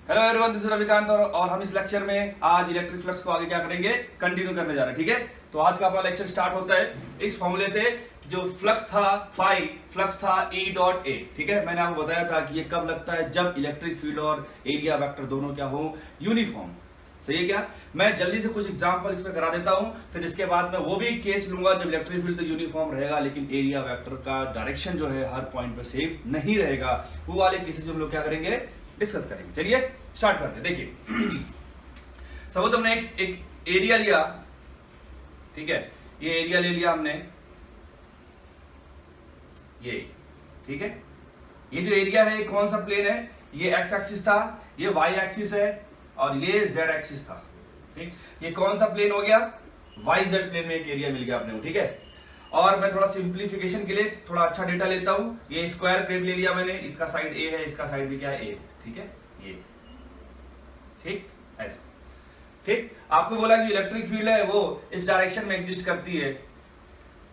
Hello everyone, this is Ravikant और हम इस लेक्चर में आज इलेक्ट्रिक फ्लक्स को आगे क्या करेंगे, कंटिन्यू करने जा रहे हैं। ठीक है, तो आज का अपना लेक्चर स्टार्ट होता है इस फॉर्मूले से। जो फ्लक्स था फाई, फ्लक्स था E डॉट ए। ठीक है, मैंने आपको बताया था कि ये कब लगता है, जब इलेक्ट्रिक फील्ड और एरिया वेक्टर दोनों क्या हो, यूनिफॉर्म। सही है क्या? मैं जल्दी से कुछ एग्जांपल इसमें करा देता हूं, फिर इसके बाद मैं वो भी केस लूंगा जब इलेक्ट्रिक फील्ड तो यूनिफॉर्म रहेगा लेकिन एरिया वेक्टर का डायरेक्शन जो है हर पॉइंट पर सेम नहीं रहेगा। वो वाले केसेस हम लोग क्या करेंगे, डिस्कस करेंगे। चलिए स्टार्ट करते हैं। देखिए सपोज हमने एक एरिया लिया। ठीक है, ये एरिया ले लिया हमने, ये। ठीक है, ये जो एरिया है कौन सा प्लेन है, ये एक्स एक्सिस था, ये वाई एक्सिस है और ये जेड एक्सिस था। ठीक, ये कौन सा प्लेन हो गया, वाई जेड प्लेन में एक एरिया मिल गया अपने को। ठीक है, और मैं थोड़ा सिंप्लीफिकेशन के लिए थोड़ा अच्छा डेटा लेता हूं। ये स्क्वायर प्लेट ले लिया मैंने, इसका साइड ए है, इसका साइड भी क्या है, ए। ठीक है, ये ठीक ऐसा। ठीक, आपको बोला कि इलेक्ट्रिक फील्ड है वो इस डायरेक्शन में एग्जिस्ट करती है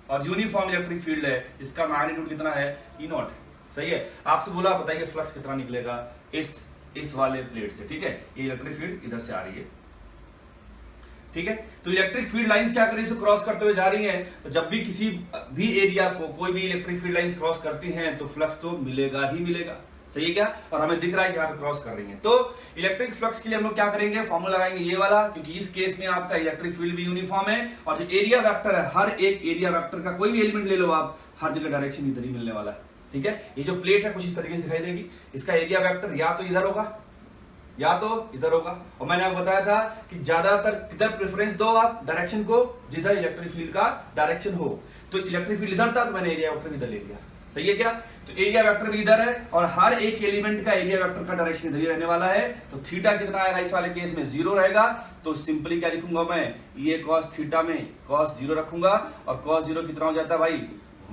और यूनिफॉर्म इलेक्ट्रिक फील्ड है, इसका मैग्नीट्यूड कितना है, ई नॉट है। सही है, आपसे बोला बताइए फ्लक्स कितना निकलेगा इस वाले प्लेट से। ठीक है, ये इलेक्ट्रिक फील्ड इधर से आ रही है। ठीक है, तो इलेक्ट्रिक फील्ड लाइंस क्या कर रही है, क्रॉस करते हुए जा रही हैं। तो जब भी किसी भी एरिया को कोई भी इलेक्ट्रिक फील्ड लाइंस क्रॉस करती हैं तो फ्लक्स तो मिलेगा ही मिलेगा। सही है क्या? और हमें दिख रहा है कि यहाँ पे क्रॉस कर रही है। तो इलेक्ट्रिक फ्लक्स के लिए हम लोग क्या करेंगे, फॉर्मूला लगाएंगे ये वाला, क्योंकि इस केस में आपका इलेक्ट्रिक फील्ड भी यूनिफॉर्म है और जो एरिया वेक्टर है, हर एक एरिया वेक्टर का कोई भी एलिमेंट ले लो आप, हर जगह डायरेक्शन इधर ही मिलने वाला है। ठीक है, ये जो प्लेट है कुछ इस तरीके से दिखाई देगी, इसका एरिया वेक्टर या तो इधर होगा या तो इधर होगा। और मैंने आपको बताया था कि ज्यादातर किधर प्रेफरेंस दो आप डायरेक्शन को, जिधर इलेक्ट्रिक फील्ड का डायरेक्शन हो। तो इलेक्ट्रिक फील्ड इधर था तो मैंने एरिया वेक्टर इधर ले लिया। सही है क्या? तो एरिया वेक्टर भी इधर है और हर एक एलिमेंट का एरिया वेक्टर का डायरेक्शन इधर ही रहने वाला है। तो थीटा कितना आएगा इस वाले केस में, 0 रहेगा। तो सिंपली क्या लिखूंगा मैं, ये कॉस थीटा में कॉस 0 रखूंगा और कॉस 0 कितना हो जाता है भाई,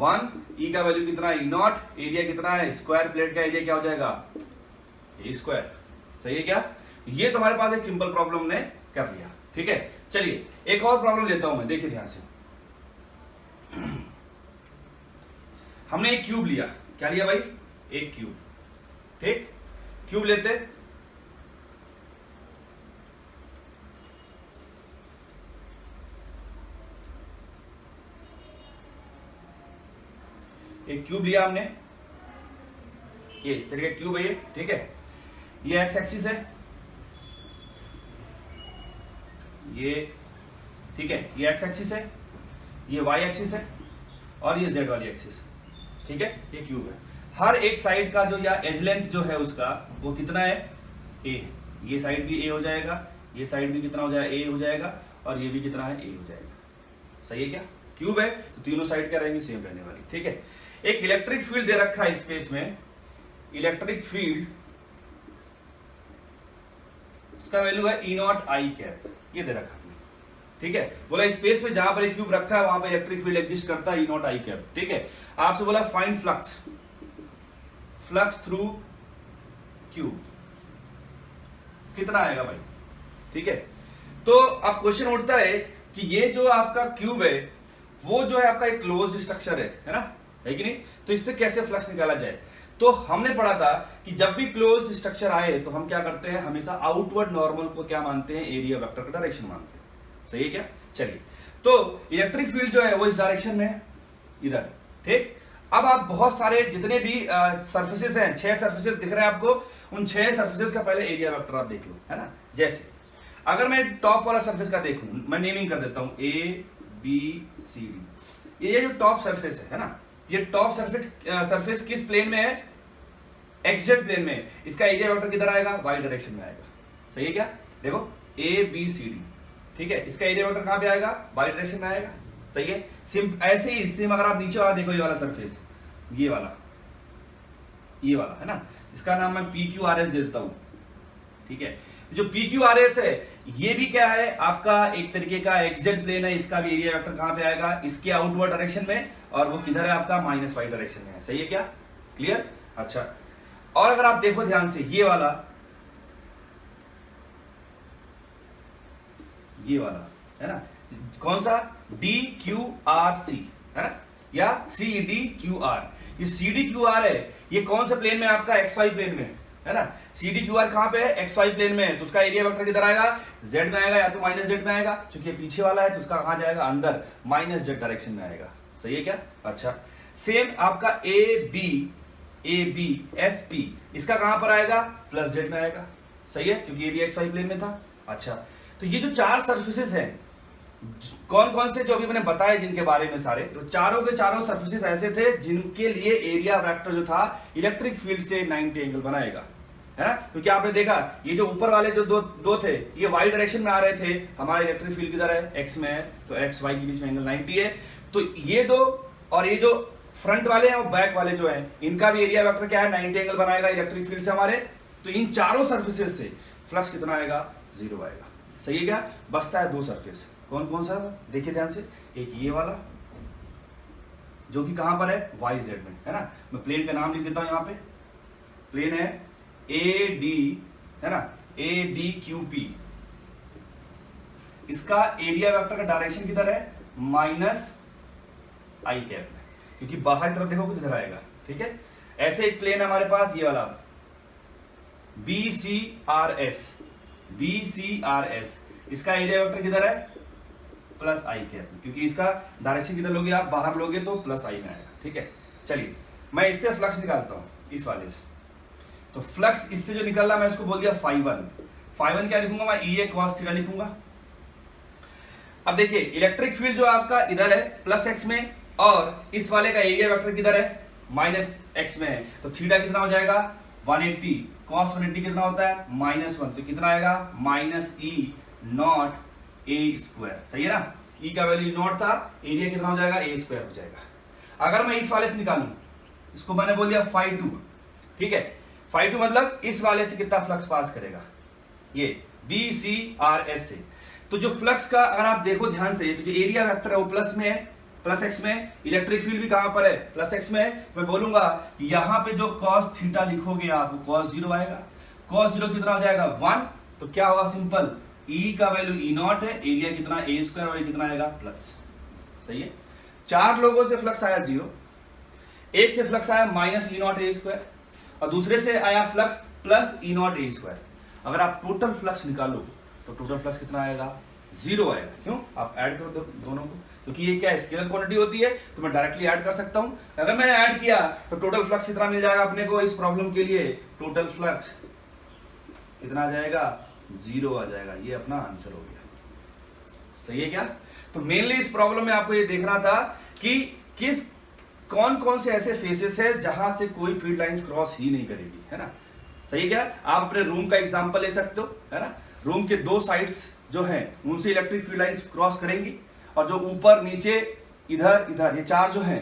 1। ई का वैल्यू कितना है, ई नॉट। एरिया कितना है, स्क्वायर प्लेट का एरिया क्या हो जाएगा, ए स्क्वायर। सही है क्या? ये तुम्हारे पास एक सिंपल प्रॉब्लम ने कर लिया। ठीक है, चलिए एक और प्रॉब्लम लेता हूं मैं, देखिए ध्यान से। हमने एक क्यूब लिया, क्या लिया भाई, एक क्यूब। ठीक, क्यूब लेते, एक क्यूब लिया हमने, ये इस तरीके का क्यूब है ये। ठीक है, ये एक्स एक्सिस है ये। ठीक है, ये एक्स एक्सिस है, ये वाई एक्सिस है और ये जेड वाली एक्सिस। ठीक है, ये क्यूब है। हर एक साइड का जो या एज लेंथ जो है उसका वो कितना है, ए। ये साइड भी ए हो जाएगा, ये साइड भी कितना हो जाएगा, ए हो जाएगा और ये भी कितना है, ए हो जाएगा। सही है क्या? क्यूब है तो तीनों साइड क्या रहेंगी, सेम रहने वाली। ठीक है, एक इलेक्ट्रिक फील्ड दे रखा है स्पेस में, इलेक्ट्रिक फील्ड उसका वैल्यू है ई नॉट आई कैप, ये दे रखा है। ठीक है, बोला स्पेस में जहां पर एक क्यूब रखा है वहां पर इलेक्ट्रिक फील्ड एग्जिस्ट करता है, ई नॉट आई कैप। ठीक है, आपसे बोला find flux, flux through cube कितना आएगा भाई। ठीक है, तो अब क्वेश्चन उठता है कि ये जो आपका क्यूब है वो जो है आपका एक क्लोज्ड स्ट्रक्चर है ना, है कि नहीं? तो इससे कैसे फ्लक्स निकाला जाए। तो हमने पढ़ा था कि जब भी क्लोज्ड स्ट्रक्चर आए तो हम क्या करते हैं, हमेशा आउटवर्ड नॉर्मल को क्या मानते हैं, एरिया वेक्टर का डायरेक्शन मानते हैं। सही है क्या? चलिए, तो इलेक्ट्रिक फील्ड जो है वो इस डायरेक्शन में है, इधर। ठीक, अब आप बहुत सारे जितने भी सरफेसेस हैं, 6 सरफेसेस दिख रहे हैं आपको, उन 6 सरफेसेस का पहले एरिया वेक्टर आप देख लो, है ना। जैसे अगर मैं टॉप वाला सरफेस का देखूं, मैं नेमिंग कर देता हूं ए बी सी डी। ये जो टॉप सरफेस है ना, ये टॉप सरफेस किस प्लेन में है, एक्सजेड प्लेन में। इसका एरिया वेक्टर किधर आएगा, वाई डायरेक्शन में आएगा। सही है क्या? देखो ए बी सी डी। ठीक है, इसका एरिया वेक्टर कहां पे आएगा, वाई डायरेक्शन में आएगा। सही है, ऐसे ही सेम अगर आप नीचे वाला देखो, ये वाला सरफेस, ये वाला है ना, इसका नाम मैं पी क्यू आर एस दे देता हूं। ठीक है, जो पी क्यू आर एस है ये भी क्या है, आपका एक तरीके का एक्सजेड प्लेन है। इसका भी एरिया वेक्टर कहां पे आएगा, इसके आउटवर्ड डायरेक्शन में, और वो किधर है आपका, माइनस वाई डायरेक्शन में है। सही है क्या? क्लियर? अच्छा, और अगर आप देखो ध्यान से, ये वाला है ना, कौन सा, डी क्यू आर सी है ना, या सी डी क्यू आर। ये सी डी क्यू आर है, ये कौन से प्लेन में आपका, एक्स वाई प्लेन में है ना। सी डी क्यू आर कहां पे है, एक्स वाई प्लेन में है, तो उसका एरिया वेक्टर किधर आएगा, जेड में आएगा, या तो माइनस जेड में आएगा, क्योंकि पीछे वाला है तो उसका कहां जाएगा, अंदर माइनस जेड डायरेक्शन में आएगा। सही है क्या। अच्छा सेम आपका ए बी एस पी, इसका कहां पर आएगा, प्लस जेड में आएगा। सही है, क्योंकि ये भी एक्स वाई प्लेन में था। अच्छा तो ये जो चार सर्फेसेस हैं, कौन कौन से जो अभी मैंने बताए जिनके बारे में सारे, तो चारों के चारों सर्फेसेस ऐसे थे जिनके लिए एरिया वेक्टर जो था इलेक्ट्रिक फील्ड से 90 एंगल बनाएगा, है ना। क्योंकि आपने देखा ये जो ऊपर वाले जो दो थे ये वाई डायरेक्शन में आ रहे थे, हमारा इलेक्ट्रिक फील्ड किधर है, एक्स में है, तो एक्स वाई के बीच में एंगल 90 है। तो ये दो और ये जो फ्रंट वाले हैं और बैक वाले जो हैं, इनका भी एरिया वेक्टर क्या है, 90 एंगल बनाएगा इलेक्ट्रिक फील्ड से हमारे। तो इन चारों सर्फेसेस से फ्लक्स कितना आएगा, 0 आएगा। सही है क्या। बचता है दो सरफेस, कौन कौन सा, देखिए ध्यान से, एक ये वाला जो कि कहां पर है, वाई जेड में, है ना। मैं प्लेन का नाम लिख देता हूं, यहां पे प्लेन है ए डी, है ना, ए डी क्यू पी। इसका एरिया वेक्टर का डायरेक्शन किधर है, माइनस आई कैप में, क्योंकि बाहर तरफ देखो किधर आएगा। ठीक है, ऐसे एक प्लेन है हमारे पास ये वाला बी सी आर एस, इसका एरिया वेक्टर किधर है, प्लस आई कैप, क्योंकि इसका डायरेक्शन किधर लोगे आप, बाहर लोगे तो प्लस आई में आएगा। ठीक है, चलिए मैं इससे फ्लक्स निकालता हूं, इस वाले से। तो फ्लक्स इससे जो निकल रहा मैं उसको बोल दिया फाई1 क्या लिखूंगा मैं, ई ए कॉस थीटा लिखूंगा। अब देखिए इलेक्ट्रिक फील्ड जो आपका इधर है प्लस एक्स में, और इस वाले का एरिया वेक्टर किधर है, माइनस एक्स में है, तो थीटा कितना हो जाएगा 180, कॉस 180 कितना होता है, -1, तो कितना आएगा, minus E naught A square. सही है ना, ई का वैल्यू नॉट था, एरिया कितना हो जाएगा, ए स्क्वायर हो जाएगा। अगर मैं इस वाले से निकालूं, इसको मैंने बोल दिया फाई2, ठीक है, फाई2 मतलब इस वाले से कितना फ्लक्स पास करेगा, ये बी सी आर एस से। तो जो फ्लक्स का अगर आप देखो ध्यान से, तो जो एरिया वेक्टर है वो प्लस में है, प्लस एक्स में, इलेक्ट्रिक फील्ड भी कहां पर है, प्लस एक्स में है। मैं बोलूंगा यहां पे जो कॉस थीटा लिखोगे आप, कॉस 0 आएगा, कॉस 0 कितना हो जाएगा 1, तो क्या होगा, सिंपल, ई का वैल्यू ई नॉट है, एरिया कितना ए स्क्वायर, और कितना आएगा प्लस। सही है, चार लोगों से फ्लक्स आया 0, एक से फ्लक्स आया minus E naught A square, और दूसरे से आया flux plus E naught A square. अगर आप टोटल फ्लक्स निकालो तो टोटल फ्लक्स कितना आएगा, 0 आएगा। क्यों, आप ऐड करो दोनों को, क्योंकि ये क्या है, स्केलर क्वांटिटी होती है, तो मैं डायरेक्टली ऐड कर सकता हूं। अगर मैंने ऐड किया तो टोटल फ्लक्स कितना मिल जाएगा अपने को, इस प्रॉब्लम के लिए टोटल फ्लक्स कितना आ जाएगा, 0 आ जाएगा। ये अपना आंसर हो गया। सही है क्या। तो मेनली इस प्रॉब्लम में आपको ये देखना था कि कौन कौन से ऐसे फेसेस है जहां से कोई फील्ड लाइंस क्रॉस ही नहीं करेगी, है ना। सही है क्या। आप अपने रूम का एग्जांपल ले सकते हो, है ना। रूम के दो साइड्स जो हैं उनसे इलेक्ट्रिक फील्ड लाइंस क्रॉस करेंगी, और जो ऊपर नीचे इधर इधर ये चार जो हैं,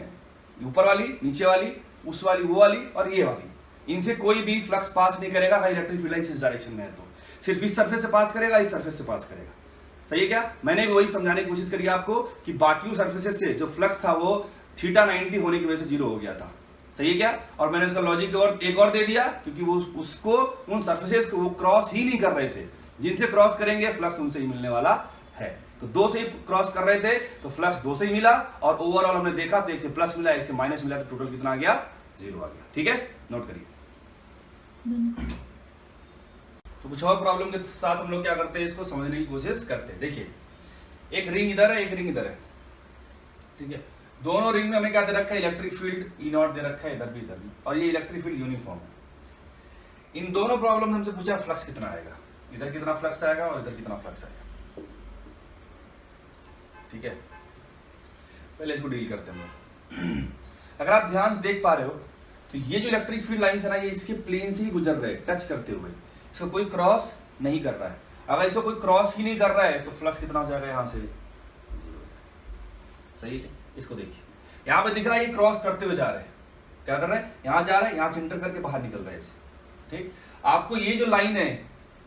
ऊपर वाली, नीचे वाली, उस वाली, वो वाली और ये वाली, इनसे कोई भी फ्लक्स पास नहीं करेगा अगर इलेक्ट्रिक फील्ड लाइंस इस डायरेक्शन में है तो। सिर्फ इस सरफेस से पास करेगा, इस सरफेस से पास करेगा। सही है क्या। मैंने भी वही समझाने की कोशिश करी आपको कि बाकी सर्फेसेस से जो फ्लक्स था वो थीटा 90 होने की वजह से 0 हो गया था। सही है क्या। और मैंने उसका लॉजिक एक और दे दिया, क्योंकि वो उसको उन सर्फेसेस को वो क्रॉस ही नहीं कर रहे थे, जिनसे क्रॉस करेंगे फ्लक्स उनसे ही मिलने वाला है। तो 2 से ही क्रॉस कर रहे थे तो फ्लक्स 2 से ही मिला, और ओवरऑल हमने देखा तो एक से प्लस मिला, एक से माइनस मिला, तो टोटल कितना आ गया, 0 आ गया। ठीक है, नोट करिए। तो कुछ और प्रॉब्लम के साथ हम लोग क्या करते हैं, इसको समझने की कोशिश करते हैं। देखिए एक रिंग इधर है, एक रिंग इधर है, ठीक है। दोनों रिंग में हमें क्या दे रखा है, electric field E not they रखा है, इधर भी, और ये इलेक्ट्रिक फील्ड यूनिफॉर्म है। इन दोनों प्रॉब्लम हमसे पूछा फ्लक्स कितना आएगा, इधर कितना फ्लक्स आएगा और इधर कितना फ्लक्स आएगा। ठीक है, पहले इसको डील करते हैं। अगर आप ध्यान से देख पा रहे हो तो ये जो इलेक्ट्रिक फील्ड लाइंस है ना, ये इसके प्लेन से ही गुजर रहे हैं, टच करते हुए, इसको कोई क्रॉस नहीं कर रहा है। अगर इसको कोई क्रॉस ही नहीं कर रहा है तो फ्लक्स कितना हो जाएगा, यहां से। सही है, इसको देखिए यहां पे दिख रहा है ये क्रॉस करते हुए जा रहे हैं, क्या कर रहे हैं, यहां जा रहे हैं, यहां से इंटर करके बाहर निकल रहे हैं। ठीक, आपको ये जो लाइन है,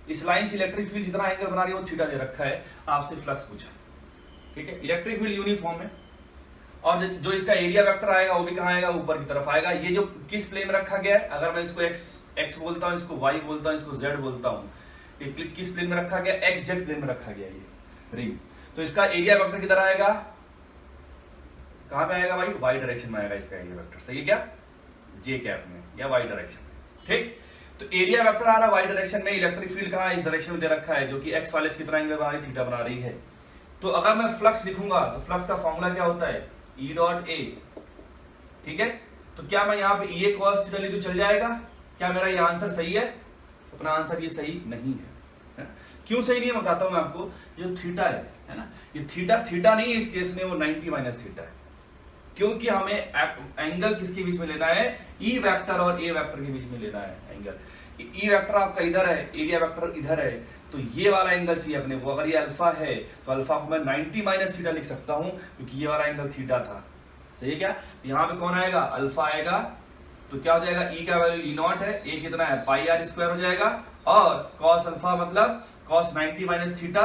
इस लाइन से इलेक्ट्रिक फील्ड जितना एंगल बना रही है वो थीटा दे रखा है, आपसे फ्लक्स पूछा। ठीक है, इलेक्ट्रिक फील्ड यूनिफॉर्म है, और जो इसका एरिया वेक्टर आएगा वो भी कहां आएगा, ऊपर की तरफ आएगा। ये जो किस प्लेन में रखा गया है, अगर मैं इसको एक्स बोलता हूं, इसको वाई बोलता हूं, इसको जेड बोलता हूं, ये किस प्लेन में रखा गया, एक्स जेड प्लेन में रखा गया ये रिंग। तो इसका एरिया वेक्टर किधर आएगा, कहां पे आएगा भाई, वाई डायरेक्शन में आएगा इसका एरिया वेक्टर। सही है क्या, जे कैप में या वाई डायरेक्शन में। ठीक, तो एरिया वेक्टर आ रहा है वाई डायरेक्शन में, इलेक्ट्रिक फील्ड कहाँ इस डायरेक्शन में दे रखा है, जो कि एक्स वाले कितना एंगल बना रही, थीटा बना रही है। तो अगर मैं फ्लक्स लिखूंगा तो फ्लक्स का फॉर्मूला क्या होता है, ई डॉट ए, ठीक है। तो क्या मैं यहाँ पे ए कॉस थीटा लिखूं चल जाएगा? क्या मेरा ये आंसर सही है? अपना आंसर ये सही नहीं है। क्यों सही नहीं है बताता हूं मैं आपको। ये थीटा है ना, ये थीटा नहीं है इस केस में, वो 90 माइनस थीटा है, क्योंकि हमें एंगल किसके बीच में लेना है, ई वेक्टर और ए वेक्टर के बीच में लेना है एंगल। ई वेक्टर आपका इधर है, एरिया वेक्टर इधर है, तो ये वाला एंगल चाहिए अपने को। अगर ये अल्फा है तो अल्फा को मैं 90 माइनस थीटा लिख सकता हूं, क्योंकि ये वाला एंगल थीटा था, सही है क्या। यहाँ पे कौन आएगा, अल्फा आएगा, तो क्या हो जाएगा, ई का वैल्यू ई नॉट है, ए कितना है पाई आर स्क्वायर हो जाएगा, और कॉस अल्फा मतलब cos 90 minus theta,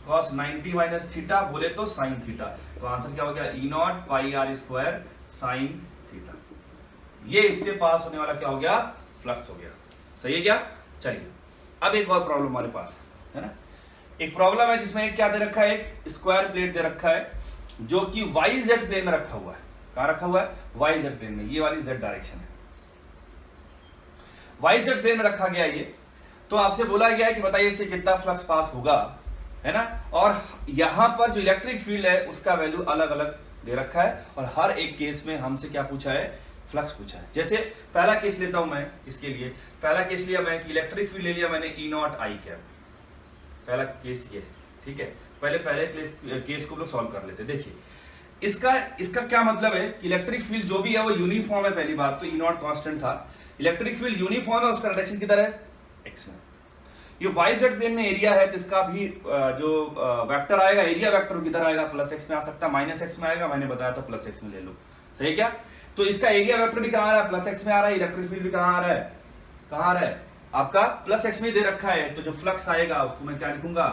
cos 90 minus theta बोले तो साइन थीटा। तो आंसर क्या हो गया, E naught pi R square sine theta. ये इससे पास होने वाला क्या हो गया, फ्लक्स हो गया, सही है क्या। चलिए अब एक और प्रॉब्लम हमारे पास है ना, एक प्रॉब्लम है जिसमें एक क्या दे रखा है, एक स्क्वायर प्लेट दे रखा है, जो कि वाई जेड प्लेन में रखा हुआ है। कहां रखा हुआ है, वाई जेड प्लेन में, ये वाली जेड डायरेक्शन है, वाई जेड प्लेन में रखा गया ये। तो आपसे बोला गया है कि बताइए इससे कितना फ्लक्स पास होगा, है ना। और यहां पर जो इलेक्ट्रिक फील्ड है उसका वैल्यू अलग अलग दे रखा है, और हर एक केस में हमसे क्या पूछा है, फ्लक्स पूछा है। जैसे पहला केस लेता हूं मैं, इसके लिए पहला केस लिया मैं कि इलेक्ट्रिक फील्ड ले लिया मैंने ई नॉट आई कैप, पहला केस ये, ठीक है। पहले केस को लोग सॉल्व कर लेते। देखिए इसका क्या मतलब है कि इलेक्ट्रिक फील्ड जो भी है वो यूनिफॉर्म है। पहली बात तो ई नॉट कांस्टेंट था, इलेक्ट्रिक फील्ड यूनिफॉर्म है, उसका डायरेक्शन किधर है, एक्स में। ये वाई जेड प्लेन में एरिया है, तो इसका भी जो वेक्टर आएगा, एरिया वेक्टर किधर आएगा, प्लस एक्स में आ सकता है, माइनस एक्स में आएगा, मैंने बताया था प्लस एक्स में ले लो, सही है क्या। तो इसका एरिया वेक्टर भी कहां आ रहा है, प्लस एक्स में आ रहा है, इलेक्ट्रिक फील्ड भी कहां आ रहा है, कहां आ रहा है आपका प्लस एक्स में दे रखा है। तो जो फ्लक्स आएगा उसको मैं क्या लिखूंगा,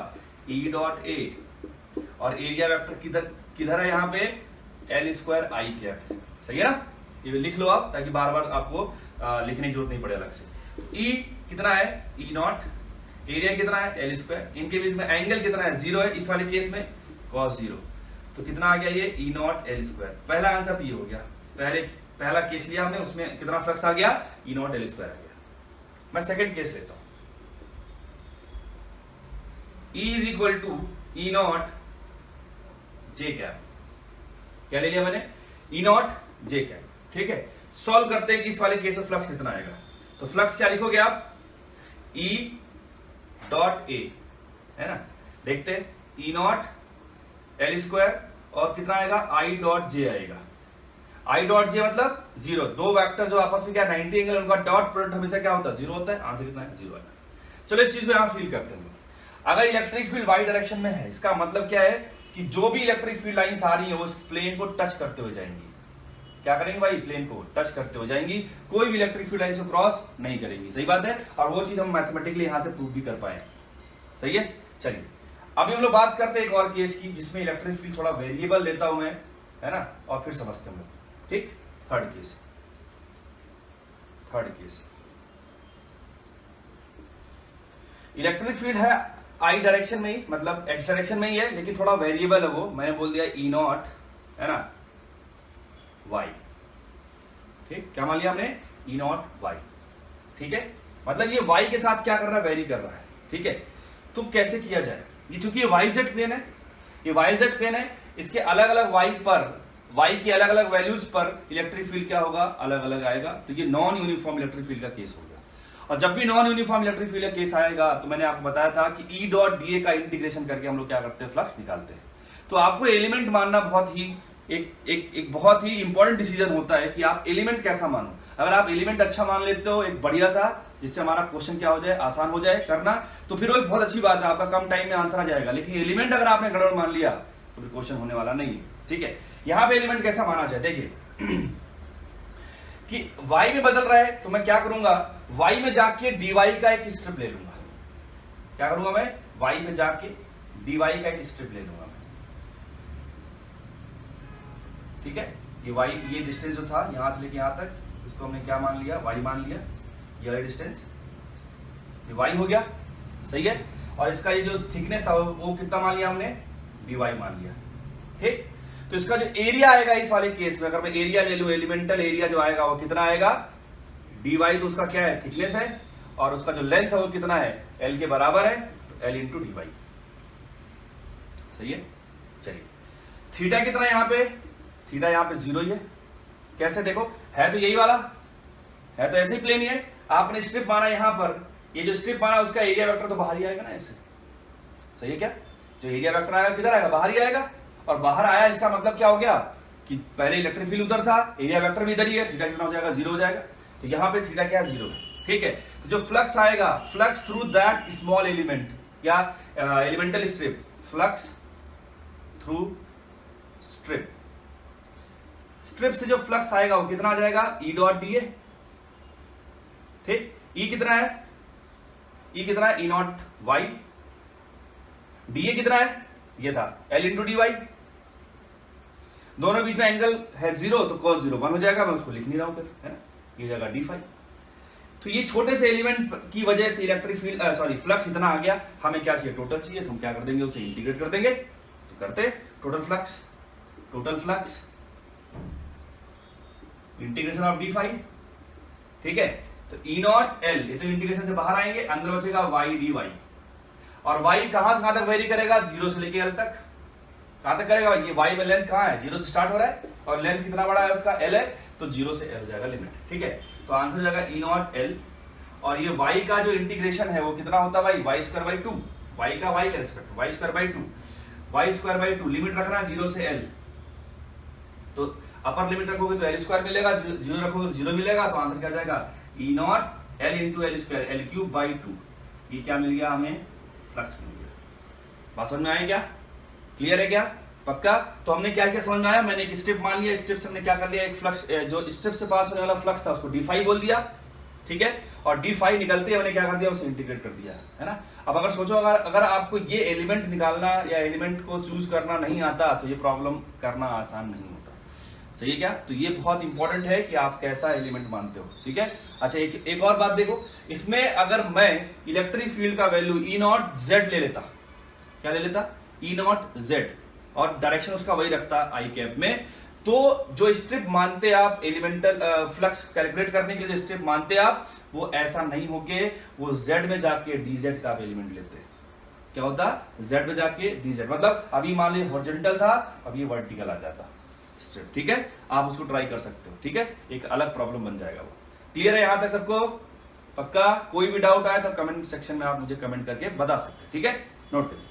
ई डॉट ए, और एरिया वेक्टर किधर है यहाँ पे, एल स्क्वायर आई कैप, सही है ना। ये लिख लो आप, ताकि बार बार आपको लिखने की जरूरत नहीं पड़े अलग से। ई कितना है, ई नॉट, एरिया कितना है, एल स्क्वायर, इनके बीच में एंगल कितना है, 0 है इस वाले केस में, cos 0। तो कितना आ गया ये, ई नॉट एल स्क्वायर। पहला आंसर तो ये हो गया, पहला केस लिया हमने, उसमें कितना फ्लक्स आ गया, ई नॉट एल स्क्वायर आ गया। मैं सेकंड केस लेता हूं, E is equal to E naught J cap. क्या ले लिया मैंने, ई नॉट जे कैप, ठीक है। सॉल्व करते हैं कि इस वाले केस में फ्लक्स कितना आएगा। तो फ्लक्स क्या लिखोगे आप, E डॉट ए, है ना, देखते हैं, ई नॉट एल स्क्वायर, और कितना आएगा, आई डॉट जे आएगा। आई डॉट जे मतलब 0, दो वेक्टर जो आपस में क्या 90 एंगल, उनका डॉट प्रोडक्ट हमेशा क्या होता है, 0 होता है। आंसर कितना है, 0 आएगा। चलो इस चीज को यहां फील करते हैं। अगर इलेक्ट्रिक फील्ड वाई डायरेक्शन में है, इसका मतलब क्या है कि जो भी इलेक्ट्रिक फील्ड लाइंस आ रही है वो उस प्लेन को टच करते हुए जाएंगी। क्या करेंगे भाई, प्लेन को टच करते हुए जाएंगी, कोई भी इलेक्ट्रिक फील्ड लाइन को क्रॉस नहीं करेंगी, सही बात है। और वो चीज हम मैथमेटिकली यहां से प्रूव भी कर पाए, सही है। चलिए अभी हम लोग बात करते हैं एक और केस की, जिसमें इलेक्ट्रिक फील्ड थोड़ा वेरिएबल लेता हूं मैं, है ना, और फिर समझते हैं हम लोग, ठीक। थर्ड केस इलेक्ट्रिक फील्ड है आई डायरेक्शन में ही, मतलब एक्स डायरेक्शन में ही है, लेकिन थोड़ा वेरिएबल है वो, मैंने बोल दिया ई नॉट, है ना, वाई, ठीक। क्या मान लिया हमने, ई नॉट वाई, ठीक है। मतलब ये वाई के साथ क्या कर रहा है, वेरी कर रहा है, ठीक है। तो कैसे किया जाए, ये चूंकि ये वाई जेड प्लेन है, ये वाई जेड प्लेन है, इसके अलग अलग वाई पर, वाई की अलग अलग वैल्यूज पर इलेक्ट्रिक फील्ड क्या होगा, अलग अलग आएगा। तो ये नॉन यूनिफॉर्म इलेक्ट्रिक फील्ड का केस होगा। और जब भी नॉन यूनिफॉर्म इलेक्ट्रिक फील्ड का केस आएगा, तो मैंने आपको बताया था कि ई डॉट डी ए का इंटीग्रेशन करके हम लोग क्या करते हैं, फ्लक्स निकालते हैं। तो आपको एलिमेंट मानना बहुत ही एक बहुत ही इंपॉर्टेंट डिसीजन होता है कि आप एलिमेंट कैसा मानो। अगर आप एलिमेंट अच्छा मान लेते हो, एक बढ़िया सा, जिससे हमारा क्वेश्चन क्या हो जाए, आसान हो जाए करना, तो फिर वो एक बहुत अच्छी बात है, आपका कम टाइम में आंसर आ जाएगा। लेकिन एलिमेंट अगर आपने गड़बड़ मान लिया तो फिर क्वेश्चन होने वाला नहीं है, ठीक है। यहां पे एलिमेंट कैसा माना जाए, देखिए कि y में बदल रहा है, तो मैं क्या करूंगा, y में जाके dy का एक स्ट्रिप ले लूंगा। क्या करूंगा मैं, y में जाके dy का एक स्ट्रिप ले लूंगा मैं, ठीक है। ये y, ये डिस्टेंस जो था यहां से लेके यहां तक, इसको हमने क्या मान लिया, y मान लिया, ये डिस्टेंस ये y हो गया, सही है। और इसका ये जो थिकनेस था वो कितना मान लिया हमने, dy मान लिया, ठीक। तो इसका जो एरिया आएगा इस वाले केस में, अगर मैं एरिया ले लूं, एलिमेंटल एरिया जो आएगा वो कितना आएगा, dy, तो उसका क्या है, थिकनेस है, और उसका जो लेंथ है वो कितना है, एल के बराबर है, तो एल इंटू डी वाई। सही है। चलिए थीटा कितना है यहाँ पे, थीटा यहाँ पे 0 ही है। कैसे देखो, है तो यही वाला, है तो ऐसे ही प्लेन ही है, आपने स्ट्रिप माना यहाँ पर, ये जो स्ट्रिप माना उसका एरिया वेक्टर तो बाहर ही आएगा ना ऐसे। सही है क्या, जो एरिया वेक्टर आएगा किधर आएगा, बाहर ही आएगा। और बाहर आया इसका मतलब क्या हो गया कि पहले इलेक्ट्रिक फील्ड उधर था, एरिया वेक्टर भी इधर ही है, थीटा कितना हो जाएगा, 0 हो जाएगा। तो यहाँ पे थीटा क्या है, 0 है। ठीक है, तो जो फ्लक्स आएगा, flux through that small element या elemental strip, flux through strip, strip से जो फ्लक्स आएगा वो कितना आ जाएगा, ई डॉट डी ए। ठीक, ई कितना है, ई कितना है, ई नॉट वाई, डी ए कितना है, ये था एल इंटू डी वाई। दोनों बीच में एंगल है 0, तो cos 0 1 हो जाएगा, मैं उसको लिख नहीं रहा हूं फिर, है ना, ये जाएगा डी फाई। तो ये छोटे से एलिमेंट की वजह से इलेक्ट्रिक फील्ड सॉरी फ्लक्स इतना आ गया। हमें क्या चाहिए, टोटल चाहिए, तो हम क्या कर देंगे, उसे इंटीग्रेट कर देंगे। तो करते total flux integration of d phi. ठीक है, तो ई नॉट एल, ये तो इंटीग्रेशन से बाहर आएंगे, अंदर बचेगा वाई डी वाई। और वाई कहां से कहां तक वेरी करेगा, 0 से लेके एल तक। कहां तक करेगा, ये वाई में लेंथ कहां है, 0 से स्टार्ट हो रहा है, और लेंथ कितना बड़ा है उसका, एल है, तो 0 से एल जाएगा लिमिट। ठीक है, तो आंसर हो जाएगा ई नॉट एल। और ये वाई का जो इंटीग्रेशन है वो कितना होता है भाई, वाई स्क्वायर बाई 2, वाई का वाई का respect, y square by 2, y square by 2, limit रखना 0 से एल। तो अपर लिमिट रखोगे तो एल स्क्वायर मिलेगा, 0 रखोगे तो 0 मिलेगा, तो आंसर क्या जाएगा, E naught L into L square, L cube by 2। ये क्या मिल गया हमें, फ्लक्स मिल गया। बात समझ में आया क्या, क्लियर है क्या, पक्का। तो हमने क्या क्या समझ में आया, मैंने एक स्ट्रिप मान लिया, स्ट्रिप से हमने क्या कर लिया, एक फ्लक्स जो स्ट्रिप से पास होने वाला फ्लक्स था उसको डी फाई बोल दिया। ठीक है, और डी फाई निकलते ही हमने क्या कर दिया, उसे इंटीग्रेट कर दिया, है ना। अब अगर सोचो, अगर आपको ये एलिमेंट निकालना या एलिमेंट को चूज करना नहीं आता तो ये प्रॉब्लम करना आसान नहीं होता। सही है क्या, तो ये बहुत इंपॉर्टेंट है कि आप कैसा एलिमेंट मानते हो। ठीक है, अच्छा एक और बात देखो, इसमें अगर मैं इलेक्ट्रिक फील्ड का वैल्यू ई नॉट जेड ले लेता, क्या ले लेता, ई नॉट जेड, और डायरेक्शन उसका वही रखता आई कैप में, तो जो स्ट्रिप मानते आप एलिमेंटल फ्लक्स कैलकुलेट करने के लिए जो स्ट्रिप मानते आप, वो ऐसा नहीं होके वो जेड में जाके डीजेड का आप एलिमेंट लेते। क्या होता, जेड में जाके डीजेड, मतलब अभी मान लीजिए हॉरिजॉन्टल था, अब ये वर्टिकल आ जाता स्ट्रिप। ठीक है, आप उसको ट्राई कर सकते हो। ठीक है, एक अलग प्रॉब्लम बन जाएगा वो। क्लियर है यहां तक सबको, पक्का। कोई भी डाउट आए तो कमेंट सेक्शन में आप मुझे कमेंट करके बता सकते हैं। ठीक है, नोट करिए।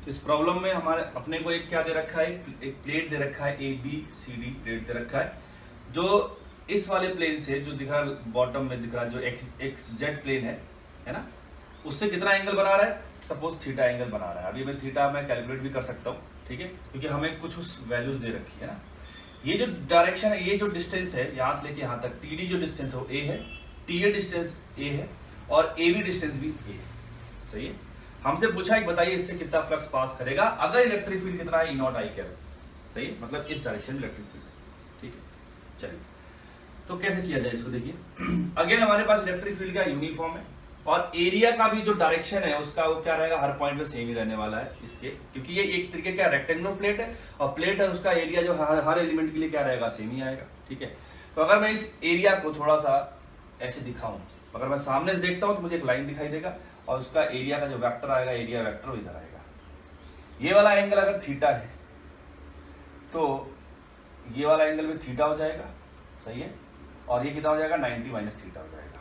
इस प्रॉब्लम में हमारे अपने को एक क्या दे रखा है, एक प्लेट दे रखा है, A B C D plate दे रखा है, जो इस वाले प्लेन से जो दिख रहा बॉटम में दिख रहा जो एक्स जेड प्लेन है ना, उससे कितना एंगल बना रहा है, सपोज थीटा एंगल बना रहा है। अभी मैं थीटा मैं कैलकुलेट भी कर सकता हूँ। ठीक है, क्योंकि हमें कुछ उस वैल्यूज दे रखी है ना। ये जो डायरेक्शन है, ये जो डिस्टेंस है यहाँ से लेके यहाँ तक, टी डी जो डिस्टेंस है वो ए है, टी ए डिस्टेंस ए है, और ए बी डिस्टेंस भी ए है। सही है, हमसे पूछा है बताइए इससे कितना फ्लक्स पास करेगा अगर इलेक्ट्रिक फील्ड कितना है, ई नॉट आई कैप। सही है, मतलब इस डायरेक्शन में इलेक्ट्रिक फील्ड। ठीक है, चलिए तो कैसे किया जाए इसको, देखिए अगेन हमारे पास इलेक्ट्रिक फील्ड का यूनिफॉर्म है, और एरिया का भी जो डायरेक्शन है उसका वो क्या रहेगा, हर पॉइंट पे सेम ही रहने वाला है इसके, क्योंकि ये एक तरीके का रेक्टेंगुलर प्लेट है, और प्लेट है उसका एरिया जो हर एलिमेंट के लिए क्या रहेगा, सेम ही आएगा। ठीक है, तो अगर मैं इस एरिया को थोड़ा सा ऐसे दिखाऊं, अगर मैं सामने से देखता हूं तो मुझे एक लाइन दिखाई देगा, और उसका एरिया का जो वेक्टर आएगा, एरिया वेक्टर वो इधर आएगा। ये वाला एंगल अगर थीटा है तो ये वाला एंगल भी थीटा हो जाएगा। सही है, और ये कितना हो जाएगा, 90 माइनस थीटा हो जाएगा।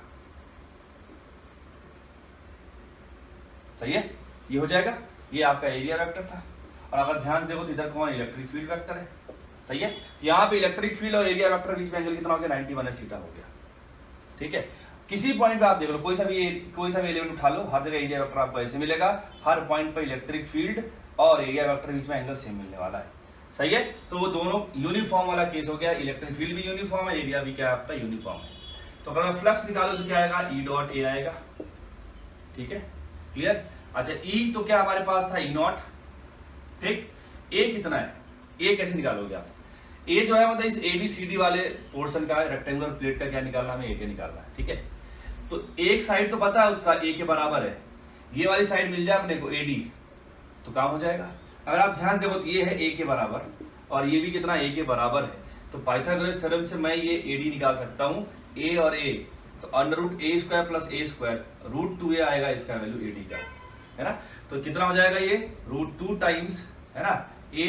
सही है, ये हो जाएगा, ये आपका एरिया वेक्टर था। और अगर ध्यान से देखो तो इधर कौन, इलेक्ट्रिक फील्ड वेक्टर है। सही है, तो यहाँ पे इलेक्ट्रिक फील्ड और एरिया वेक्टर बीच में एंगल कितना हो गया, 90 माइनस थीटा हो गया। ठीक है, किसी पॉइंट पे आप देख लो, कोई सा भी एलिमेंट उठा लो, हर जगह एरिया वेक्टर आपको ऐसे मिलेगा, हर पॉइंट पे इलेक्ट्रिक फील्ड और एरिया वेक्टर बीच में एंगल सेम मिलने वाला है। सही है, तो वो दोनों यूनिफॉर्म वाला केस हो गया, इलेक्ट्रिक फील्ड भी यूनिफॉर्म है, एरिया भी क्या है आपका यूनिफॉर्म है। तो अगर मैं फ्लक्स निकालू तो क्या आएगा, ई डॉट ए आएगा। ठीक है, क्लियर। अच्छा, ई तो क्या हमारे पास था, ई नॉट। ठीक, ए कितना है, ए कैसे निकालोगे आप, ए जो है मतलब इस ABCD वाले पोर्शन का रेक्टेंगुलर प्लेट का क्या निकालना है, ए के निकालना है। ठीक है, तो एक साइड तो पता है उसका ए के बराबर है, ये वाली साइड मिल जाए अपने को AD, तो काम हो जाएगा। अगर आप ध्यान देखो तो ये है ए के बराबर, और ये भी कितना ए के बराबर है, तो पाइथागोरस थ्योरम से मैं ये AD निकाल सकता हूँ। ए और ए तो अंडर रूट ए स्क्वायर प्लस ए स्क्वायर रूट 2a आएगा, इसका वैल्यू AD का, है ना। तो कितना हो जाएगा ये रूट 2 टाइम्स, है ना, a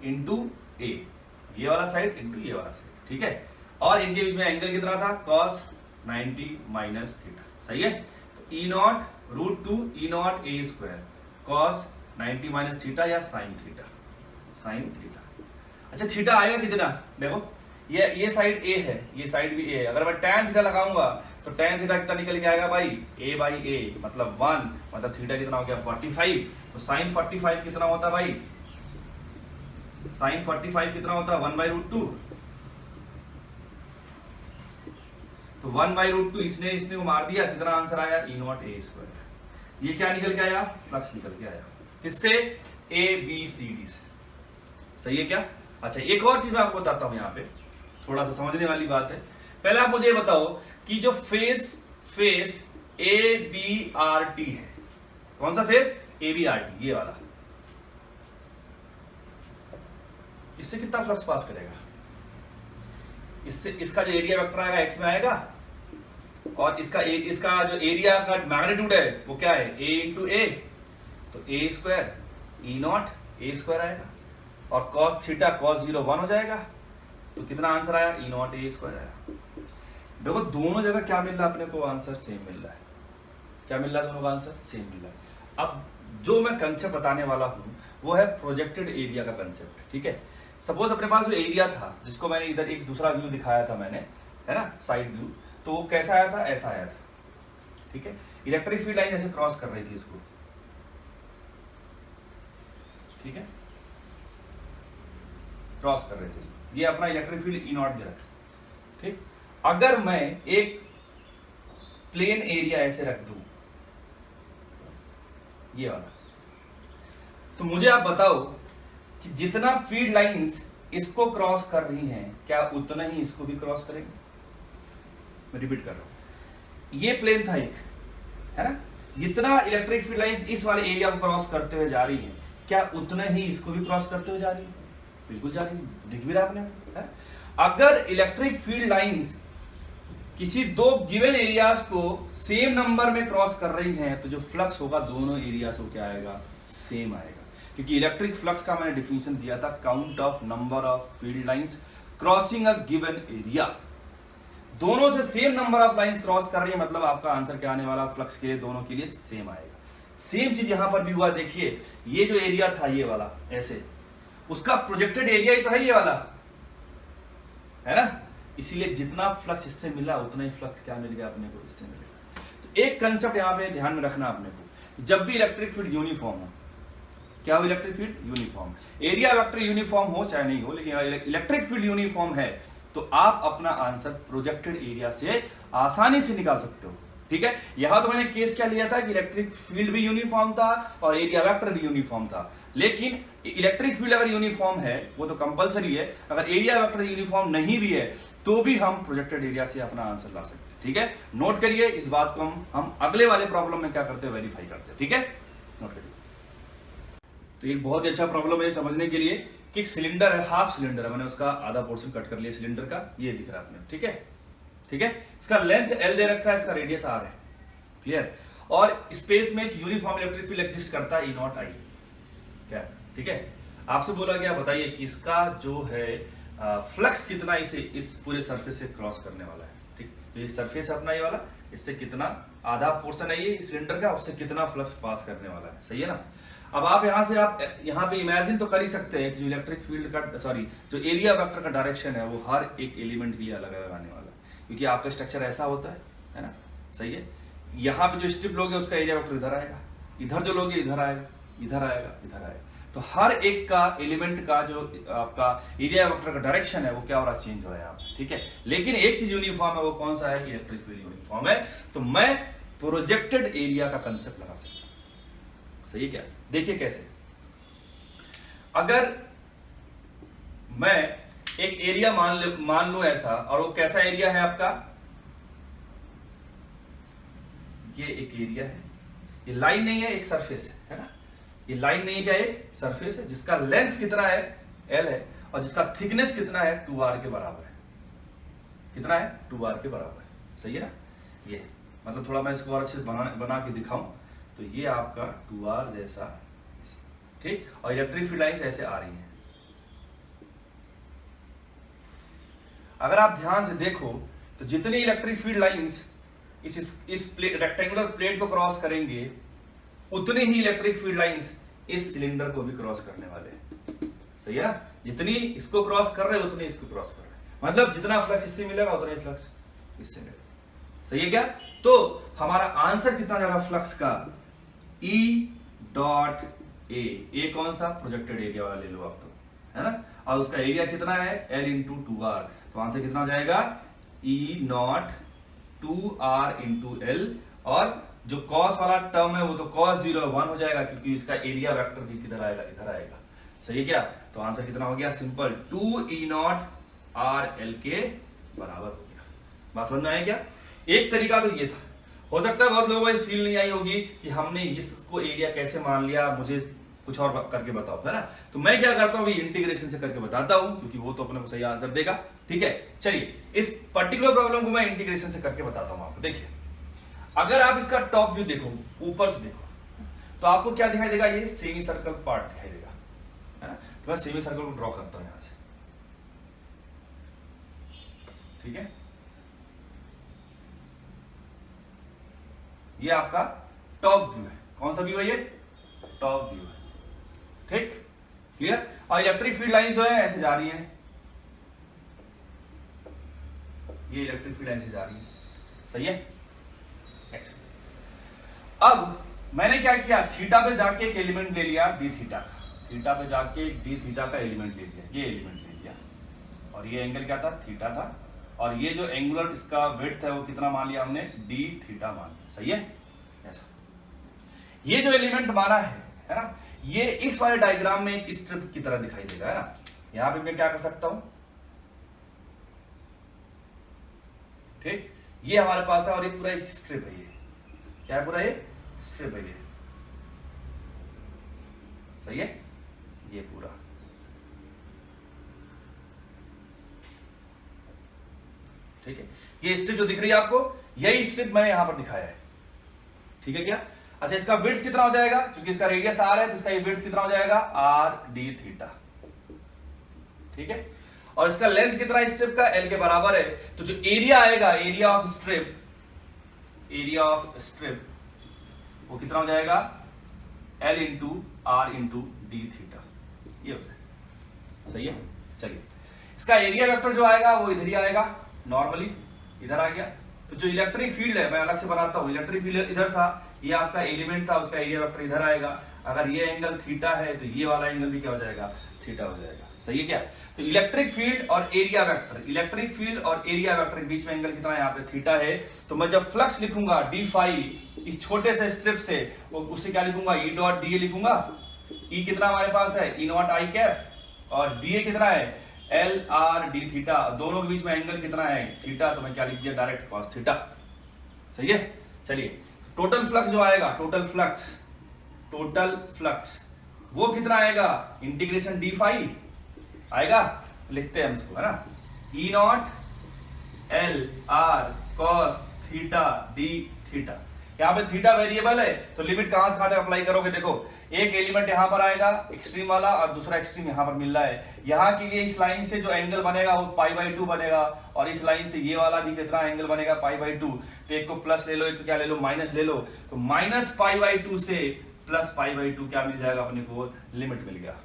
इंटू ए, ये वाला साइड इंटू ये वाला साइड, ठीक है। और इनके बीच में एंगल कितना था, cos 90 माइनस थीटा, सही है। तो E naught root 2 E naught A square cos 90 minus theta या साइन थीटा, साइन थीटा। अच्छा थीटा आएगा कितना, देखो ये साइड a है, ये साइड भी a है। अगर मैं tan थीटा लगाऊंगा तो tan थीटा कितना निकल के आएगा भाई, a बाई a मतलब 1, मतलब थीटा कितना हो गया 45। तो साइन 45 कितना होता है भाई, साइन 45 कितना होता है 1 बाई रूट 2। तो 1 बाई रूट 2 इसने को मार दिया, कितना आंसर आया ई नॉट ए स्क्वायर। ये क्या निकल के आया, फ्लक्स निकल के आया, किससे, ABCD से, सही है क्या। अच्छा एक और चीज मैं आपको बताता हूं, यहाँ पे थोड़ा सा समझने वाली बात है। पहले आप मुझे ये बताओ कि जो फेस ABRT है, कौन सा फेस, ABRT, ये वाला, इससे कितना फ्लक्स पास करेगा, इससे इसका जो एरिया वेक्टर आएगा x में आएगा, और इसका जो एरिया का मैग्नीट्यूड है वो क्या है, a इंटू ए, तो a square E naught A square आएगा, और cos थीटा cos 0 1 हो जाएगा। तो कितना आंसर आया, ई नॉट ए स्क्वायर आया। देखो दोनों जगह क्या मिल रहा है अपने को, आंसर सेम मिल रहा है। क्या मिल रहा है, दोनों का आंसर सेम मिल रहा है। अब जो मैं कंसेप्ट बताने वाला हूं वो है प्रोजेक्टेड एरिया का कंसेप्ट, ठीक है। सपोज अपने पास जो एरिया था, जिसको मैंने इधर एक दूसरा व्यू दिखाया था मैंने, है ना, साइड व्यू, तो वो कैसा आया था, ऐसा आया था, ठीक है। इलेक्ट्रिक फील्ड लाइन ऐसे क्रॉस कर रही थी इसको, ठीक है, क्रॉस कर रहे थे इसको। ये अपना electric field E not they रखा, ठीक। अगर मैं एक प्लेन एरिया ऐसे रख दूं, ये वाला, तो मुझे आप बताओ कि जितना फील्ड लाइंस इसको क्रॉस कर रही हैं, क्या उतना ही इसको भी क्रॉस करेंगे। मैं रिपीट कर रहा हूं, ये प्लेन था एक, है ना, जितना इलेक्ट्रिक फील्ड लाइंस इस वाले एरिया को क्रॉस करते हुए जा रही हैं, क्या उतना ही इसको भी क्रॉस करते हुए जा रही है, बिल्कुल जा रही है, दिख भी रहा आपने, है? अगर इलेक्ट्रिक फील्ड लाइंस किसी दो गिवन एरियाज को सेम नंबर में क्रॉस कर रही हैं, तो जो फ्लक्स होगा दोनों एरियाज को क्या आएगा, सेम आएगा। क्योंकि इलेक्ट्रिक फ्लक्स का मैंने डिफिनेशन दिया था, count of number of field lines crossing a given area. दोनों से same number of lines cross कर रही है, मतलब आपका आंसर क्या आने वाला, फ्लक्स के लिए दोनों के लिए सेम आएगा। सेम चीज यहां पर भी हुआ, देखिए ये जो एरिया था ये वाला ऐसे, उसका प्रोजेक्टेड एरिया ही तो है ये वाला, है ना, इसीलिए जितना फ्लक्स इससे मिला उतना ही फ्लक्स क्या मिल गया अपने को, इससे मिलेगा। तो एक कंसेप्ट यहां पे ध्यान में रखना अपने को, जब भी इलेक्ट्रिक फील्ड यूनिफॉर्म हो, क्या हो, electric field uniform, area vector uniform हो चाहे नहीं हो, लेकिन इलेक्ट्रिक फील्ड यूनिफॉर्म है तो आप अपना आंसर प्रोजेक्टेड एरिया से आसानी से निकाल सकते हो, ठीक है। यहां तो मैंने केस क्या लिया था कि इलेक्ट्रिक फील्ड भी यूनिफॉर्म था और एरिया वेक्टर भी यूनिफॉर्म था, लेकिन इलेक्ट्रिक फील्ड अगर यूनिफॉर्म है वो तो कंपलसरी है, अगर एरिया वेक्टर यूनिफॉर्म नहीं भी है तो भी हम प्रोजेक्टेड एरिया से अपना आंसर ला सकते हैं, ठीक है। नोट करिए इस बात को, हम अगले वाले प्रॉब्लम में क्या करते हैं, वेरीफाई करते हैं, ठीक है, नोट करिए। तो एक बहुत ही अच्छा प्रॉब्लम है समझने के लिए कि एक सिलेंडर है, हाफ सिलेंडर है, मैंने उसका आधा पोर्शन कट कर लिया सिलेंडर का, ये दिख रहा है आपने, ठीक है, ठीक है। इसका लेंथ L दे रखा है, इसका रेडियस R है, क्लियर। और स्पेस में एक यूनिफॉर्म इलेक्ट्रिक फील्ड एग्जिस्ट करता है, E नॉट I, क्या, ठीक है। आपसे बोला गया बताइए कि इसका जो है फ्लक्स कितना इसे इस पूरे सरफेस से क्रॉस करने वाला है, ठीक। ये सरफेस है अपना ये वाला, इससे कितना आधा पोर्शन है ये सिलेंडर का, उससे कितना फ्लक्स पास करने वाला है, सही है ना। अब आप यहां पे इमेजिन तो कर ही सकते हैं कि जो इलेक्ट्रिक फील्ड का जो एरिया वेक्टर का डायरेक्शन है वो हर एक एलिमेंट के लिए अलग अलग आने वाला है, क्योंकि आपका स्ट्रक्चर ऐसा होता है ना, सही है। यहाँ पे जो स्ट्रिप लोगे उसका एरिया वेक्टर इधर आएगा, इधर जो लोगे इधर आएगा, इधर आएगा, इधर आएगा, तो हर एक का एलिमेंट का जो आपका एरिया वेक्टर का डायरेक्शन है वो क्या हो रहा है, चेंज हो रहा है यहाँ पे, ठीक है। लेकिन एक चीज यूनिफॉर्म है, वो कौन सा है, इलेक्ट्रिक फील्ड यूनिफॉर्म है, तो मैं प्रोजेक्टेड एरिया का कंसेप्ट लगा सकता हूं, सही है क्या। देखिए कैसे, अगर मैं एक एरिया मान लूं ऐसा, और वो कैसा एरिया है आपका, ये एक एरिया है, ये लाइन नहीं है, एक सरफेस है ना, ये लाइन नहीं है, क्या एक सरफेस है जिसका लेंथ कितना है, L है, और जिसका थिकनेस कितना है, 2r के बराबर है, कितना है, 2r के बराबर है, सही है ना। ये मतलब थोड़ा मैं इसको और अच्छे से बना के दिखाऊं तो ये आपका 2r जैसा, ठीक, और इलेक्ट्रिक फील्ड लाइंस ऐसे आ रही हैं। अगर आप ध्यान से देखो तो जितनी इलेक्ट्रिक फील्ड लाइंस इस रेक्टेंगुलर प्लेट को क्रॉस करेंगे उतनी ही इलेक्ट्रिक फील्ड लाइंस इस सिलेंडर को भी क्रॉस करने वाले हैं। सही है ना, जितनी इसको क्रॉस कर रहे हैं उतनी इसको क्रॉस कर रहे हैं, मतलब जितना फ्लक्स इससे मिलेगा उतना ही फ्लक्स इससे मिलेगा। सही है क्या? तो हमारा आंसर कितना जाएगा फ्लक्स का, E डॉट ए कौन सा प्रोजेक्टेड एरिया वाला ले लो आप, तो है ना, और उसका एरिया कितना है L इंटू 2r, तो आंसर कितना हो जाएगा E not 2r into L, और जो कॉस वाला टर्म है वो तो cos 0 1 हो जाएगा क्योंकि इसका एरिया वेक्टर भी किधर आएगा, इधर आएगा। सही है क्या? तो आंसर कितना हो गया, simple 2E not r l के बराबर हो गया। बात समझ में आया क्या? एक तरीका तो ये था। हो सकता है बहुत लोगों को फील नहीं आई होगी कि हमने इसको एरिया कैसे मान लिया, मुझे कुछ और करके बताओ, है ना। तो मैं क्या करता हूँ, इंटीग्रेशन से करके बताता हूँ क्योंकि वो तो अपने को सही आंसर देगा। ठीक है, चलिए इस पर्टिकुलर प्रॉब्लम को मैं इंटीग्रेशन से करके बताता हूँ आपको। देखिए अगर आप इसका टॉप व्यू देखो, ऊपर से देखो, तो आपको क्या दिखाई देगा, ये सेमी सर्कल पार्ट दिखाई देगा, है ना। तो मैं सेमी सर्कल को ड्रॉ करता हूं यहां से, ठीक है। ये आपका टॉप व्यू है। कौन सा व्यू है ये? टॉप व्यू है, ठीक, क्लियर। और इलेक्ट्रिक फील्ड लाइन जो है ऐसे जा रही है, ये इलेक्ट्रिक फील्ड लाइन से जा रही है, सही है। अब मैंने क्या किया, थीटा पे जाके एक एलिमेंट ले लिया डी थीटा, थीटा पे जाके डी थीटा का एलिमेंट ले लिया, ये एलिमेंट ले लिया, और ये एंगल क्या था, थीटा था, और ये जो एंगुलर इसका विड्थ है वो कितना मान लिया हमने, डी थीटा मान लिया। सही है, ऐसा ये जो एलिमेंट माना है ना, ये इस वाले डायग्राम में एक स्ट्रिप की तरह दिखाई देगा, है ना। यहां पे मैं क्या कर सकता हूं, ठीक, ये हमारे पास है और ये पूरा एक स्ट्रिप है, ये क्या है, पूरा ये स्ट्रिप है, ये सही है, ये पूरा, ठीक है। ये स्ट्रिप जो दिख रही है आपको, यही स्ट्रिप मैंने यहां पर दिखाया है, ठीक है क्या। अच्छा, इसका विड्थ कितना हो जाएगा, क्योंकि इसका रेडियस r है तो इसका ये विड्थ कितना हो जाएगा, r d थीटा, ठीक है। और इसका लेंथ कितना स्ट्रिप का, l के बराबर है, तो जो एरिया आएगा, area of strip, area of strip वो कितना हो जाएगा, L into r into d theta, ये हो जाएगा। सही है, चलिए इसका एरिया वेक्टर जो आएगा वो इधर ही आएगा, नॉर्मली इधर आ गया। तो जो इलेक्ट्रिक फील्ड है मैं अलग से बनाता हूं, इलेक्ट्रिक फील्ड इधर था, ये आपका एलिमेंट था, उसका एरिया वेक्टर इधर आएगा। अगर ये एंगल थीटा है तो ये वाला एंगल भी क्या हो जाएगा, थीटा हो जाएगा। सही है क्या? तो इलेक्ट्रिक फील्ड और एरिया वेक्टर, इलेक्ट्रिक फील्ड और एरिया वेक्टर के बीच में एंगल कितना है, यहाँ पे थीटा है। तो मैं जब फ्लक्स लिखूंगा डी फाई इस छोटे से स्ट्रिप से, उससे क्या लिखूंगा, ई डॉट डी ए लिखूंगा। ई कितना हमारे पास है, ई नॉट आई कैप, और डी ए कितना है, एल आर डी थीटा, दोनों के बीच में एंगल कितना है, थीटा। तो मैं क्या लिख दिया, डायरेक्ट कॉस थीटा। सही है, चलिए टोटल फ्लक्स जो आएगा, टोटल फ्लक्स वो कितना आएगा, इंटीग्रेशन डी फाई आएगा, लिखते हैं हम इसको, है ना, E naught L R cos theta D theta. यहाँ पे थीटा वेरिएबल है तो लिमिट कहां से कहां तक अप्लाई करोगे, देखो एक एलिमेंट यहां पर आएगा एक्सट्रीम वाला और दूसरा एक्सट्रीम यहां पर मिल रहा है। यहां के लिए इस लाइन से जो एंगल बनेगा वो π/2 बनेगा, और इस लाइन से ये वाला भी कितना एंगल बनेगा, π/2। तो एक को प्लस ले लो, एक को क्या ले लो, माइनस ले लो। तो माइनस π/2 से प्लस π/2 क्या मिल जाएगा अपने को, लिमिट मिल गया।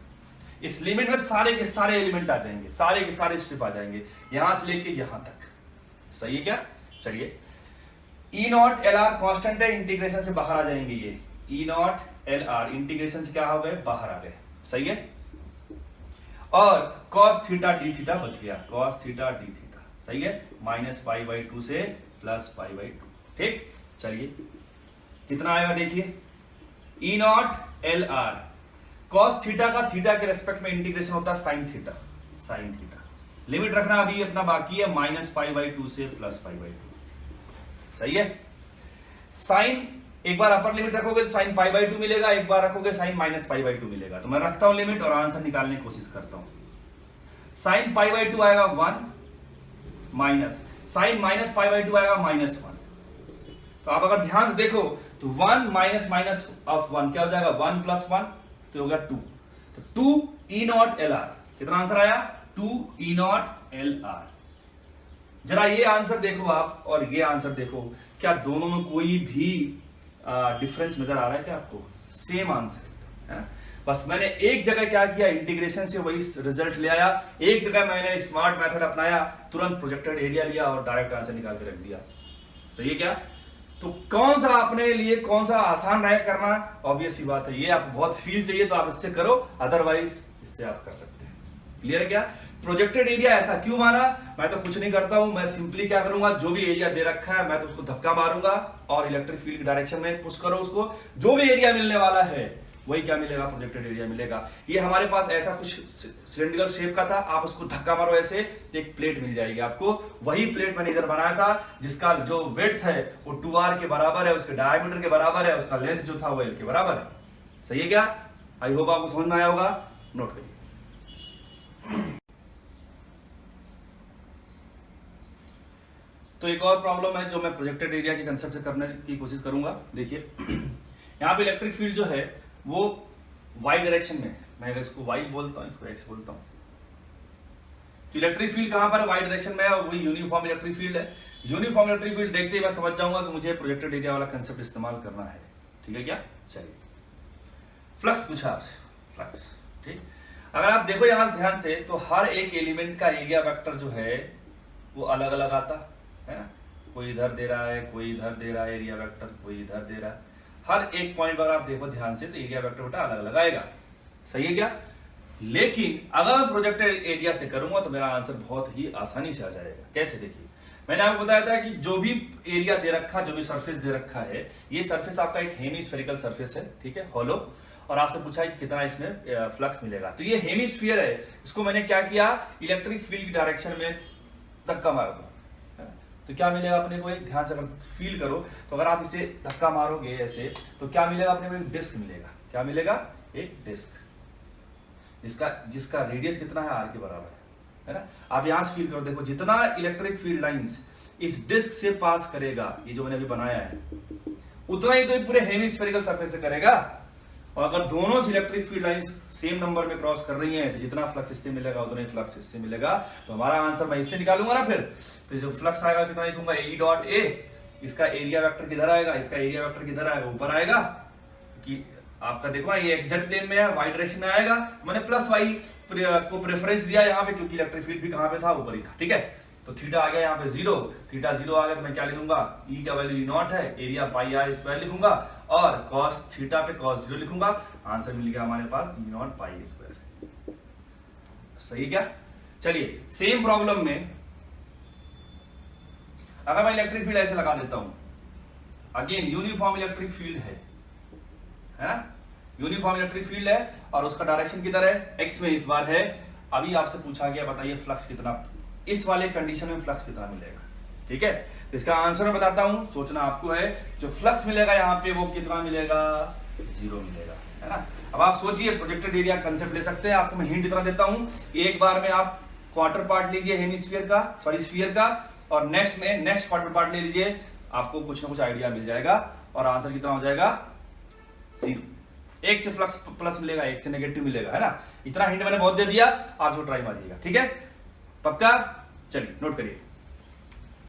इस लिमिट में सारे के सारे एलिमेंट आ जाएंगे, सारे के सारे स्ट्रिप आ जाएंगे, यहां से लेके यहां तक। सही है क्या? चलिए ई नॉट एल आर कॉन्स्टेंट है, इंटीग्रेशन से बाहर आ जाएंगे, ये ई नॉट एल आर इंटीग्रेशन से क्या हो गए, बाहर आ गए। सही है, और कॉस थीटा डी थीटा बच गया, कॉस थीटा डी थीटा। सही है, माइनस π/2 से प्लस π/2। ठीक, चलिए कितना आएगा देखिए, E naught L R cos theta का थीटा के रेस्पेक्ट में इंटीग्रेशन होता है sine theta, sine theta. Limit रखना अभी अपना बाकी है, माइनस π/2 से प्लस π/2। सही है, साइन एक बार अपर लिमिट रखोगे तो साइन π/2 मिलेगा, एक बार रखोगे साइन माइनस π/2 मिलेगा। तो मैं रखता हूं लिमिट और आंसर निकालने की कोशिश करता हूं। साइन π/2 आएगा 1 माइनस, साइन माइनस π/2 आएगा -1। तो आप अगर ध्यान से देखो तो 1 माइनस माइनस ऑफ 1 क्या हो जाएगा, 1 प्लस 1 तो होगा 2, तो 2 E नॉट एल आर, कितना आंसर आया 2 E नॉट एल आर। जरा ये आंसर देखो आप और ये आंसर देखो, क्या दोनों में कोई भी डिफरेंस नजर आ रहा है क्या आपको? सेम आंसर है। बस मैंने एक जगह क्या किया, इंटीग्रेशन से वही रिजल्ट ले आया, एक जगह मैंने स्मार्ट मेथड अपनाया, तुरंत प्रोजेक्टेड एरिया लिया और डायरेक्ट आंसर निकाल के रख दिया। सही है क्या? तो कौन सा अपने लिए कौन सा आसान रहेगा करना, ऑब्वियस सी बात है, ये आपको बहुत फील चाहिए तो आप इससे करो, अदरवाइज इससे आप कर सकते हैं। क्लियर है क्या? प्रोजेक्टेड एरिया ऐसा क्यों माना, मैं तो कुछ नहीं करता हूं, मैं सिंपली क्या करूंगा, जो भी एरिया दे रखा है मैं तो उसको धक्का मारूंगा और इलेक्ट्रिक फील्ड की डायरेक्शन में पुश करो उसको, जो भी एरिया मिलने वाला है वही क्या मिलेगा, प्रोजेक्टेड एरिया मिलेगा। ये हमारे पास ऐसा कुछ सिलेंड्रिकल शेप का था, आप उसको धक्का मारो ऐसे, एक प्लेट मिल जाएगी आपको। वही प्लेट मैंने इधर बनाया था, जिसका जो विड्थ है वो 2r के बराबर है, उसके डायमीटर के बराबर है, उसका लेंथ जो था वो l के बराबर है। सही है क्या? आई होप आपको समझ में आया होगा, नोट करिए। तो एक और प्रॉब्लम है जो मैं प्रोजेक्टेड एरिया के कंसेप्ट से करने की कोशिश करूंगा। देखिए यहाँ पे इलेक्ट्रिक फील्ड जो है वो वाई डायरेक्शन में, मैं इसको वाई बोलता हूँ, इसको एक्स बोलता हूँ। तो इलेक्ट्रिक फील्ड कहां पर वाई डायरेक्शन में है और वही यूनिफॉर्म इलेक्ट्रिक फील्ड है। यूनिफॉर्म इलेक्ट्रिक फील्ड देखते ही मैं समझ जाऊंगा कि मुझे प्रोजेक्टेड एरिया वाला कंसेप्ट इस्तेमाल करना है। ठीक है क्या? चलिए, फ्लक्स पूछा आपसे, फ्लक्स। ठीक, अगर आप देखो यहां ध्यान से तो हर एक एलिमेंट का एरिया वेक्टर जो है वो अलग अलग आता है ना, कोई इधर दे रहा है, कोई इधर दे रहा है एरिया वेक्टर, कोई इधर दे रहा है। हर एक पॉइंट पर आप देखो ध्यान से तो एरिया वेक्टर बेटा अलग अलग आएगा। सही है क्या? लेकिन अगर मैं प्रोजेक्टेड एरिया से करूंगा तो मेरा आंसर बहुत ही आसानी से आ जाएगा। कैसे? देखिए, मैंने आपको बताया था कि जो भी एरिया दे रखा, जो भी सरफेस दे रखा है, ये सरफेस आपका एक हेमिस्फेरिकल सरफेस है, ठीक है, हॉलो, और आपसे पूछा है कितना इसमें फ्लक्स मिलेगा। तो ये हेमिस्फीयर है, इसको मैंने क्या किया, इलेक्ट्रिक फील्ड की डायरेक्शन में धक्का मार दो, तो क्या मिलेगा अपने को? एक ध्यान से अगर फील करो तो अगर आप इसे धक्का मारोगे ऐसे तो क्या मिलेगा अपने को? एक डिस्क मिलेगा। क्या मिलेगा? एक डिस्क, जिसका रेडियस कितना है, आर के बराबर है ना। आप यहां से फील करो, देखो जितना इलेक्ट्रिक फील्ड लाइंस इस डिस्क से पास करेगा, ये जो मैंने अभी बनाया है, उतना ही तो पूरे हेमिस्फेरिकल सरफेस से करेगा। और अगर दोनों electric field lines same number में क्रॉस कर रही हैं तो जितना फ्लक्स इससे मिलेगा उतना ही फ्लक्स इससे मिलेगा। तो हमारा आंसर मैं इससे निकालूंगा ना फिर, तो जो फ्लक्स आएगा कितना लिखूंगा, E डॉट ए, इसका एरिया वेक्टर किधर आएगा, इसका एरिया वेक्टर किधर आएगा, ऊपर आएगा, कि आपका देखो ये एक्जेक्ट प्लेन में है, वाई डायरेक्शन में आएगा। तो मैंने प्लस वाई को प्रेफरेंस दिया यहाँ पे, क्योंकि इलेक्ट्रिक फील्ड भी कहां पे था, ऊपर ही था। ठीक है, तो थीटा आ गया यहाँ पे 0, थीटा 0 आ गया तो मैं क्या लिखूंगा, E का वैल्यू E नॉट है, एरिया पाई आर स्क्वायर लिखूंगा और कॉस थीटा पे कॉस 0 लिखूंगा। आंसर मिल गया हमारे पास E नॉट पाई स्क्वायर। सही है क्या? चलिए, सेम प्रॉब्लम में अगर मैं इलेक्ट्रिक फील्ड ऐसे लगा देता हूं, अगेन यूनिफॉर्म इलेक्ट्रिक फील्ड है ना, यूनिफॉर्म इलेक्ट्रिक फील्ड है और उसका डायरेक्शन किधर है, एक्स में इस बार है। अभी आपसे पूछा गया बताइए फ्लक्स कितना, इस वाले कंडीशन में फ्लक्स कितना मिलेगा। ठीक है, तो इसका आंसर मैं बताता हूं, सोचना आपको है। जो फ्लक्स मिलेगा यहाँ पे वो कितना मिलेगा, 0 मिलेगा, है ना। अब आप सोचिए, प्रोजेक्टेड एरिया कंसेप्ट ले सकते हैं, आपको मैं हिंट इतना देता हूं, एक बार में आप क्वार्टर पार्ट लीजिए हेमिस्फीयर का, सॉरी स्फीयर का, और नेक्स्ट क्वार्टर पार्ट ले लीजिए, आपको कुछ ना कुछ आइडिया मिल जाएगा और आंसर कितना हो जाएगा, 0। एक से फ्लक्स प्लस मिलेगा, एक से नेगेटिव मिलेगा, है ना। इतना हिंट मैंने बहुत दे दिया, आप जो ट्राई मारिएगा। ठीक है, पक्का? चलिए नोट करिए।